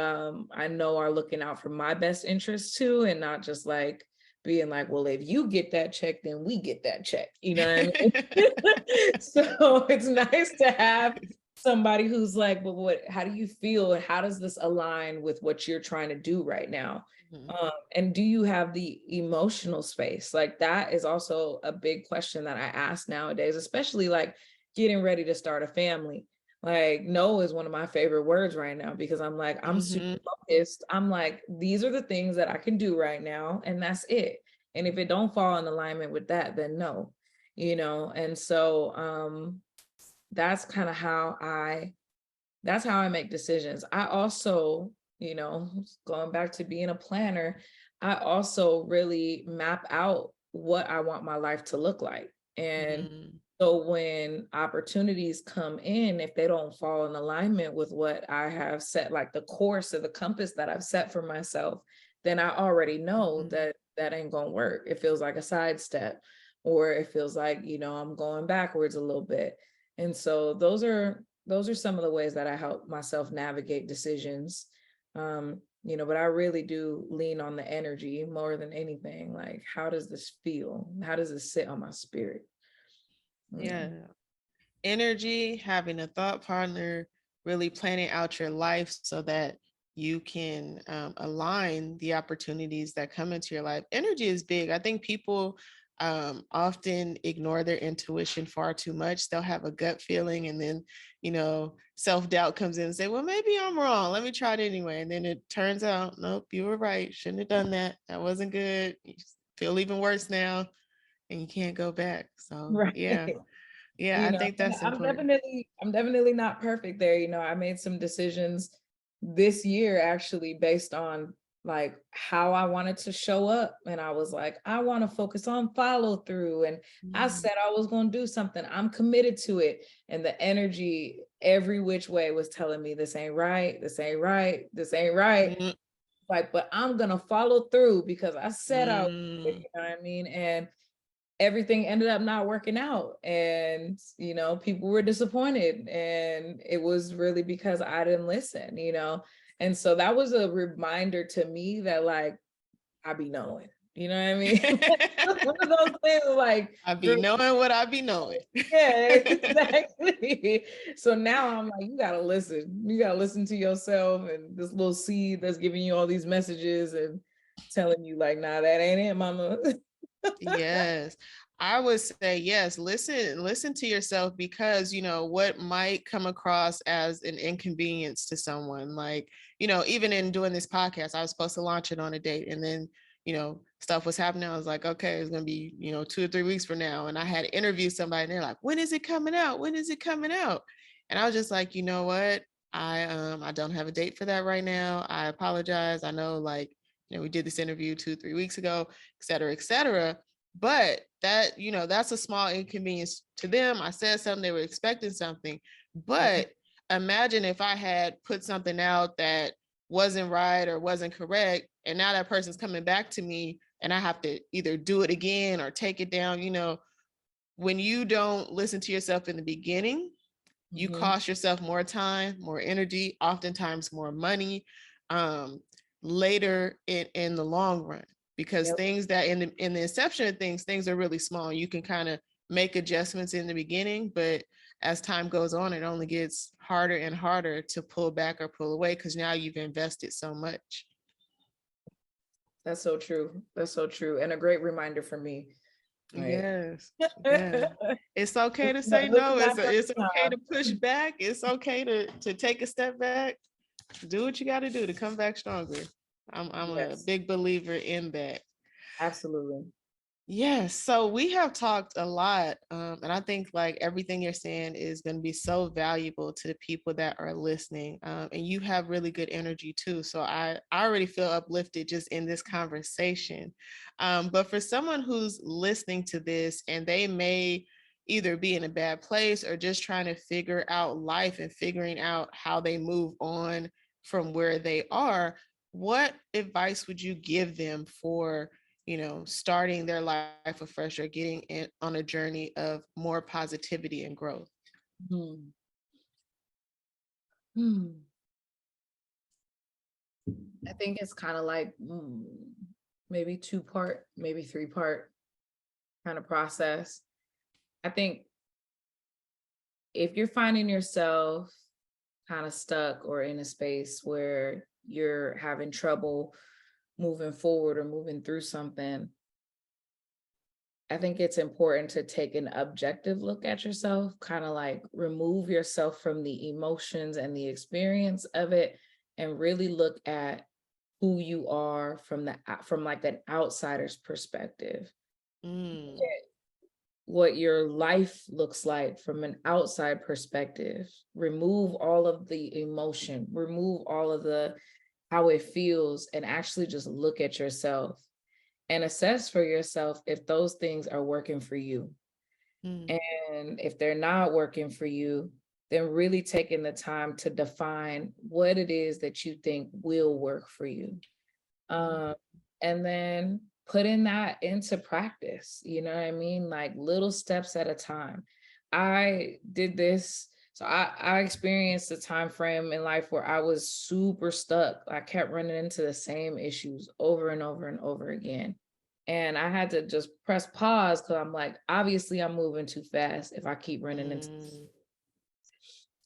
I know are looking out for my best interests too, and not just like being like, well, if you get that check, then we get that check. You know what I mean? So it's nice to have somebody who's like, but how do you feel? How does this align with what you're trying to do right now? mm, And do you have the emotional space? Like that is also a big question that I ask nowadays, especially like getting ready to start a family. Like no is one of my favorite words right now, because I'm like, I'm super mhm, focused. I'm like, these are the things that I can do right now, and that's it. And if it don't fall in alignment with that, then no. And so that's kind of that's how I make decisions. I also, going back to being a planner, I also really map out what I want my life to look like. And so when opportunities come in, if they don't fall in alignment with what I have set, like the course or the compass that I've set for myself, then I already know that that ain't gonna work. It feels like a sidestep, or it feels like, I'm going backwards a little bit. And so those are some of the ways that I help myself navigate decisions. But I really do lean on the energy more than anything. Like, how does this feel? How does this sit on my spirit? Yeah. Energy, having a thought partner, really planning out your life so that you can align the opportunities that come into your life. Energy is big. I think people often ignore their intuition far too much. They'll have a gut feeling, and then, self-doubt comes in and say, well, maybe I'm wrong. Let me try it anyway. And then it turns out, nope, you were right. Shouldn't have done that. That wasn't good. You feel even worse now, and you can't go back. So Right. yeah, I think that's important. I'm definitely not perfect there. I made some decisions this year actually based on like how I wanted to show up. And I was like, I want to focus on follow through. And I said I was going to do something. I'm committed to it. And the energy every which way was telling me this ain't right. This ain't right. This ain't right. Like, but I'm going to follow through because I said I would, you know what I mean? And everything ended up not working out, and people were disappointed, and it was really because I didn't listen. And so that was a reminder to me that, like, I be knowing, you know what I mean? One of those things, like, I be knowing what I be knowing. Yeah, exactly. So now I'm like, you gotta listen to yourself, and this little seed that's giving you all these messages and telling you like, nah, that ain't it, mama. Yes, I would say yes. Listen to yourself, because what might come across as an inconvenience to someone. Like, even in doing this podcast, I was supposed to launch it on a date, and then stuff was happening. I was like, okay, it's gonna be 2 or 3 weeks from now, and I had to interview somebody, and they're like, when is it coming out? When is it coming out? And I was just like, you know what? I don't have a date for that right now. I apologize. I know, like, we did this interview 2, 3 weeks ago, et cetera, et cetera. But that, that's a small inconvenience to them. I said something, they were expecting something. But imagine if I had put something out that wasn't right or wasn't correct, and now that person's coming back to me and I have to either do it again or take it down. When you don't listen to yourself in the beginning, you cost yourself more time, more energy, oftentimes more money later in the long run, because things that in the inception of things are really small. You can kind of make adjustments in the beginning, but as time goes on, it only gets harder and harder to pull back or pull away, because now you've invested so much. That's so true. That's so true. And a great reminder for me. Right? Yes. Yeah. It's okay to say no. It's okay to push back. It's okay to take a step back. Do what you got to do to come back stronger. I'm a big believer in that. Absolutely. Yes. So we have talked a lot. And I think like everything you're saying is going to be so valuable to the people that are listening. And you have really good energy too. So I already feel uplifted just in this conversation. But for someone who's listening to this and they may either be in a bad place or just trying to figure out life and figuring out how they move on from where they are, what advice would you give them for starting their life afresh or getting in on a journey of more positivity and growth? I think it's kind of like maybe 2-part, maybe 3-part kind of process. I think if you're finding yourself kind of stuck or in a space where you're having trouble moving forward or moving through something, I think it's important to take an objective look at yourself, kind of like remove yourself from the emotions and the experience of it, and really look at who you are from like an outsider's perspective. what your life looks like from an outside perspective. Remove all of the emotion, remove all of the how it feels, and actually just look at yourself and assess for yourself if those things are working for you. And if they're not working for you, then really taking the time to define what it is that you think will work for you. And then putting that into practice, you know what I mean? Like little steps at a time. I did this. So I experienced a time frame in life where I was super stuck. I kept running into the same issues over and over and over again. And I had to just press pause because I'm like, obviously I'm moving too fast if I keep running into this.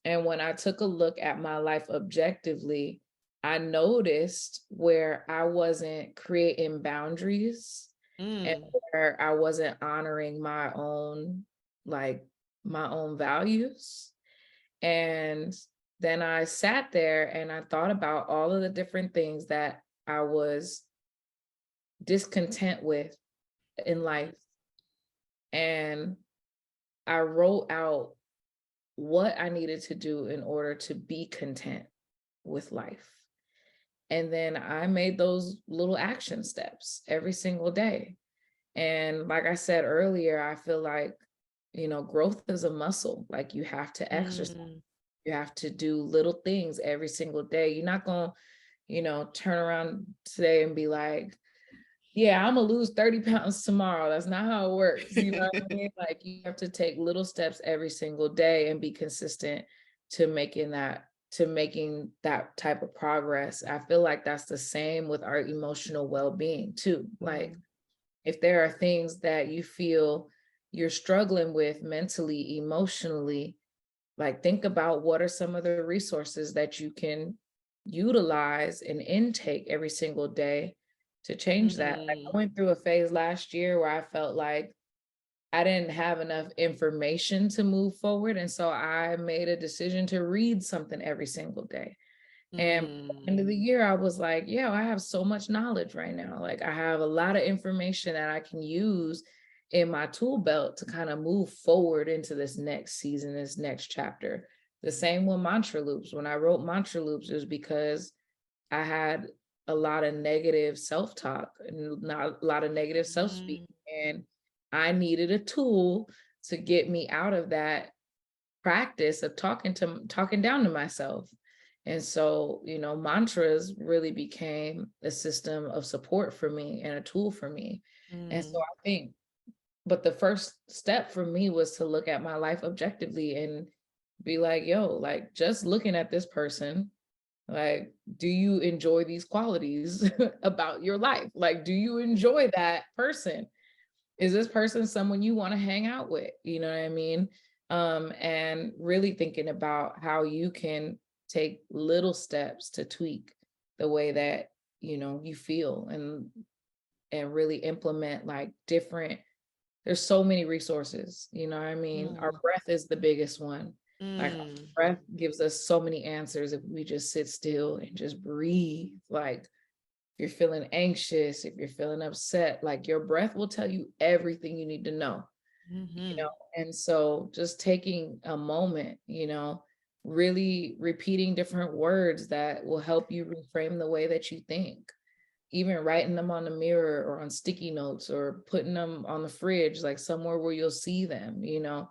And when I took a look at my life objectively, I noticed where I wasn't creating boundaries and where I wasn't honoring my own, like my own values. And then I sat there and I thought about all of the different things that I was discontent with in life. And I wrote out what I needed to do in order to be content with life. And then I made those little action steps every single day. And like I said earlier, I feel like, you know, growth is a muscle. Like you have to exercise. You have to do little things every single day. You're not going to, you know, turn around today and be like, yeah, I'm gonna lose 30 pounds tomorrow. That's not how it works. You know what I mean? Like you have to take little steps every single day and be consistent to making that type of progress. I feel like that's the same with our emotional well-being too. Like if there are things that you feel you're struggling with mentally, emotionally, like think about what are some of the resources that you can utilize and intake every single day to change that. Like I went through a phase last year where I felt like I didn't have enough information to move forward. And so I made a decision to read something every single day. And at the end of the year, I was like, yeah, I have so much knowledge right now. Like I have a lot of information that I can use in my tool belt to kind of move forward into this next season, this next chapter. The same with mantra loops. When I wrote mantra loops, it was because I had a lot of negative self-talk and not a lot of negative self-speak. And I needed a tool to get me out of that practice of talking down to myself. And so, you know, mantras really became a system of support for me and a tool for me. And so I think, but the first step for me was to look at my life objectively and be like, yo, like just looking at this person, like, do you enjoy these qualities about your life? Like, do you enjoy that person? Is this person someone you want to hang out with? You know what I mean? And really thinking about how you can take little steps to tweak the way that, you know, you feel and really implement like different, there's so many resources, you know what I mean? Our breath is the biggest one. Like our breath gives us so many answers if we just sit still and just breathe. Like if you're feeling anxious, if you're feeling upset, like your breath will tell you everything you need to know. You know, and so just taking a moment, you know, really repeating different words that will help you reframe the way that you think, even writing them on the mirror or on sticky notes or putting them on the fridge, like somewhere where you'll see them, you know,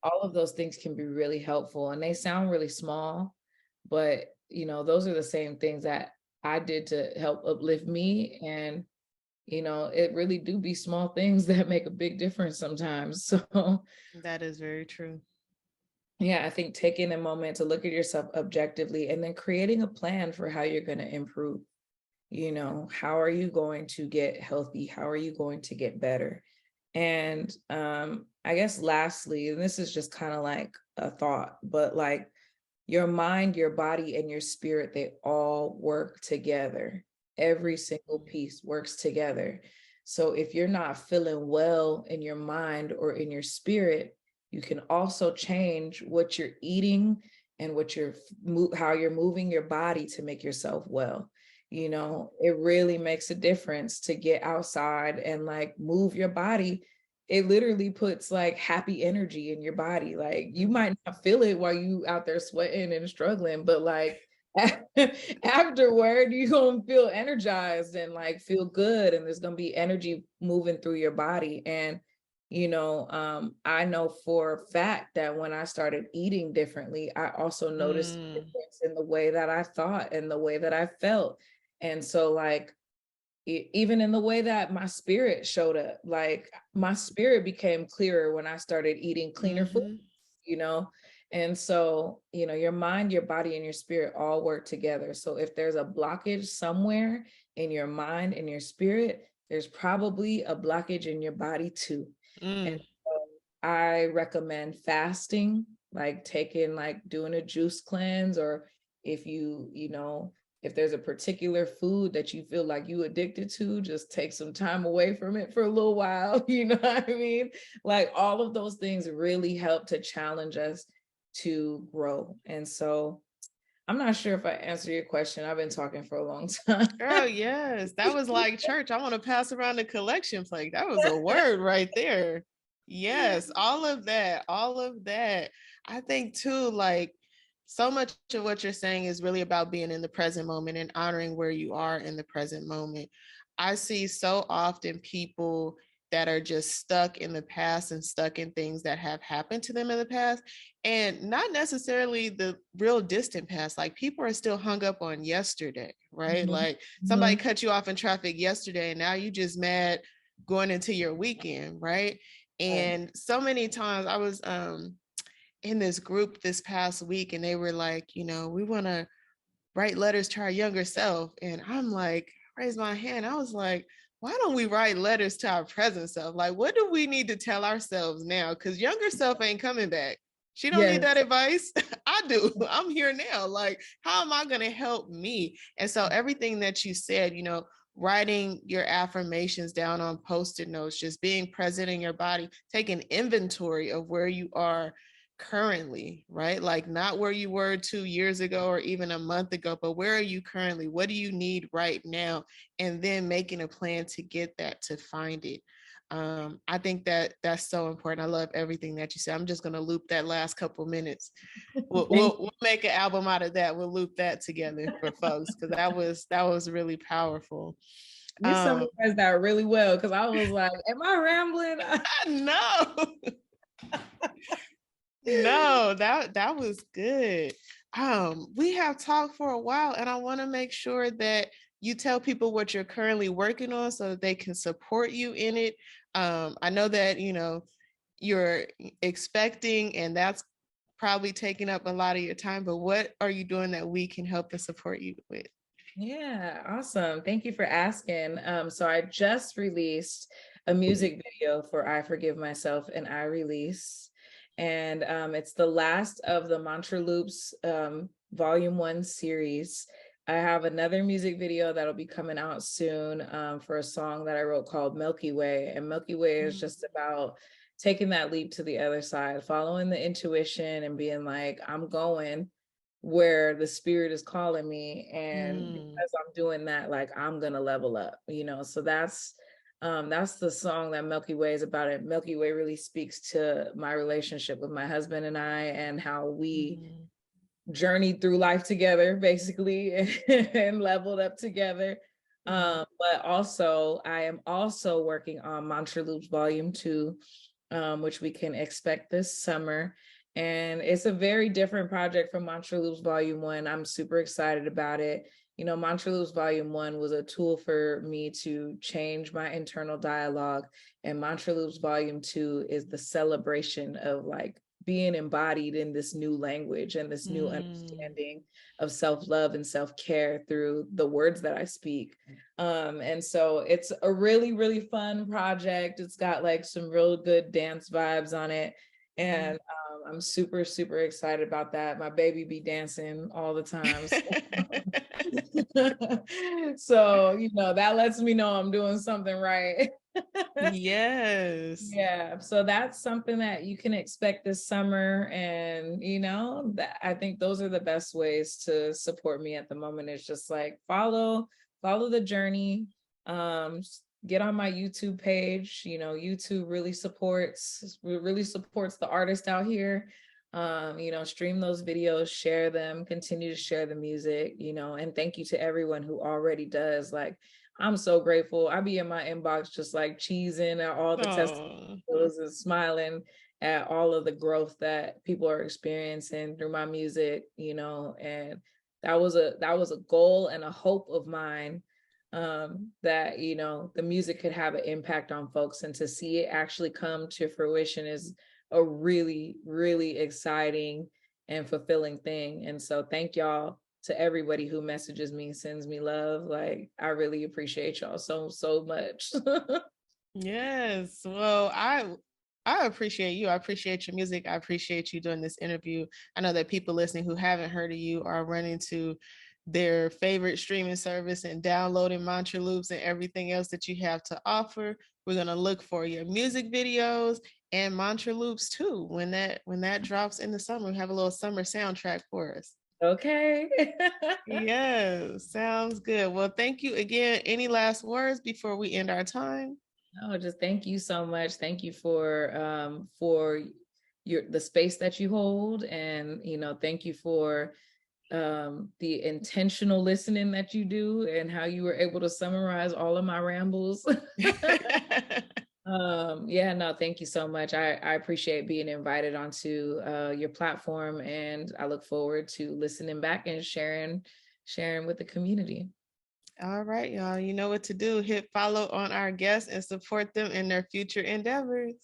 all of those things can be really helpful and they sound really small, but you know, those are the same things that I did to help uplift me. And you know, it really do be small things that make a big difference sometimes. So That is very true. yeah, I think taking a moment to look at yourself objectively and then creating a plan for how you're going to improve. You know, how are you going to get healthy? How are you going to get better? And I guess lastly, and this is just kind of like a thought, but like your mind, your body, and your spirit, they all work together. Every single piece works together. So if you're not feeling well in your mind or in your spirit, you can also change what you're eating and how you're moving your body to make yourself well. You know, it really makes a difference to get outside and like move your body it literally puts like happy energy in your body. Like you might not feel it while you out there sweating and struggling, but like afterward, you're gonna feel energized and like feel good, and there's gonna be energy moving through your body. And I know for a fact that when I started eating differently, I also noticed a difference in the way that I thought and the way that I felt. And so like even in the way that my spirit showed up, like my spirit became clearer when I started eating cleaner food, you know? And so, your mind, your body, and your spirit all work together. So if there's a blockage somewhere in your mind and your spirit, there's probably a blockage in your body too. And so I recommend fasting, like doing a juice cleanse, or if if there's a particular food that you feel like you addicted to, just take some time away from it for a little while. You know what I mean? Like all of those things really help to challenge us to grow. And so I'm not sure if I answered your question. I've been talking for a long time. Girl, yes. That was like church. I want to pass around the collection plate. That was a word right there. Yes, all of that. All of that. I think too, like so much of what you're saying is really about being in the present moment and honoring where you are in the present moment. I see so often people that are just stuck in the past and stuck in things that have happened to them in the past, and not necessarily the real distant past. Like people are still hung up on yesterday, right? Like somebody cut you off in traffic yesterday and now you just mad going into your weekend, right? And so many times I was in this group this past week and they were like, we want to write letters to our younger self. And I'm like, raise my hand. I was like, why don't we write letters to our present self? Like, what do we need to tell ourselves now? Because younger self ain't coming back. She don't need that advice. I do. I'm here now. Like, how am I going to help me? And so everything that you said, writing your affirmations down on Post-it notes, just being present in your body, taking inventory of where you are currently, right? Like not where you were 2 years ago or even a month ago, but where are you currently? What do you need right now? And then making a plan to get that, to find it. I think that that's so important. I love everything that you said. I'm just going to loop that last couple minutes. We'll make an album out of that. We'll loop that together for folks because that was really powerful. You summarized that really well because I was like, am I rambling? No, that was good. We have talked for a while and I want to make sure that you tell people what you're currently working on so that they can support you in it. I know that, you're expecting and that's probably taking up a lot of your time, but what are you doing that we can help and support you with? Yeah, awesome. Thank you for asking. So I just released a music video for I Forgive Myself and I Release. And it's the last of the Mantra Loops Volume 1 series. I have another music video that'll be coming out soon for a song that I wrote called Milky Way. And Milky Way is just about taking that leap to the other side, following the intuition and being like, I'm going where the spirit is calling me. And because I'm doing that, like I'm gonna level up, so that's the song that Milky Way is about. It Milky Way really speaks to my relationship with my husband and I and how we journeyed through life together basically and leveled up together. But also I am also working on Mantra Loops Volume 2, which we can expect this summer. And it's a very different project from Mantra Loops Volume 1. I'm super excited about it. Mantra Loops Volume 1 was a tool for me to change my internal dialogue. And Mantra Loops Volume 2 is the celebration of like being embodied in this new language and this new understanding of self-love and self-care through the words that I speak. And so it's a really, really fun project. It's got like some real good dance vibes on it. And I'm super, super excited about that. My baby be dancing all the time. So, that lets me know I'm doing something right. Yes. Yeah. So that's something that you can expect this summer. And, that I think those are the best ways to support me at the moment. It's just like follow the journey. get on my YouTube page. You know, YouTube really supports the artist out here. You know, stream those videos, share them, continue to share the music, you know, and thank you to everyone who already does. Like, I'm so grateful. I be in my inbox just like cheesing at all the testimonials and smiling at all of the growth that people are experiencing through my music, you know, and that was a goal and a hope of mine, that, you know, the music could have an impact on folks, and to see it actually come to fruition is a really, really exciting and fulfilling thing. And so thank y'all to everybody who messages me, sends me love. Like, I really appreciate y'all so much. Yes. Well, I appreciate you. I appreciate your music. I appreciate you doing this interview. I know that people listening who haven't heard of you are running to their favorite streaming service and downloading Mantra Loops and everything else that you have to offer. We're going to look for your music videos and Mantra Loops too. When that drops in the summer, we have a little summer soundtrack for us. Okay. Yes, sounds good. Well, thank you again. Any last words before we end our time? No, just thank you so much. Thank you for the space that you hold, and, you know, thank you for the intentional listening that you do, and how you were able to summarize all of my rambles. Yeah, no, thank you so much. I appreciate being invited onto your platform, and I look forward to listening back and sharing with the community. All right, y'all. You know what to do. Hit follow on our guests and support them in their future endeavors.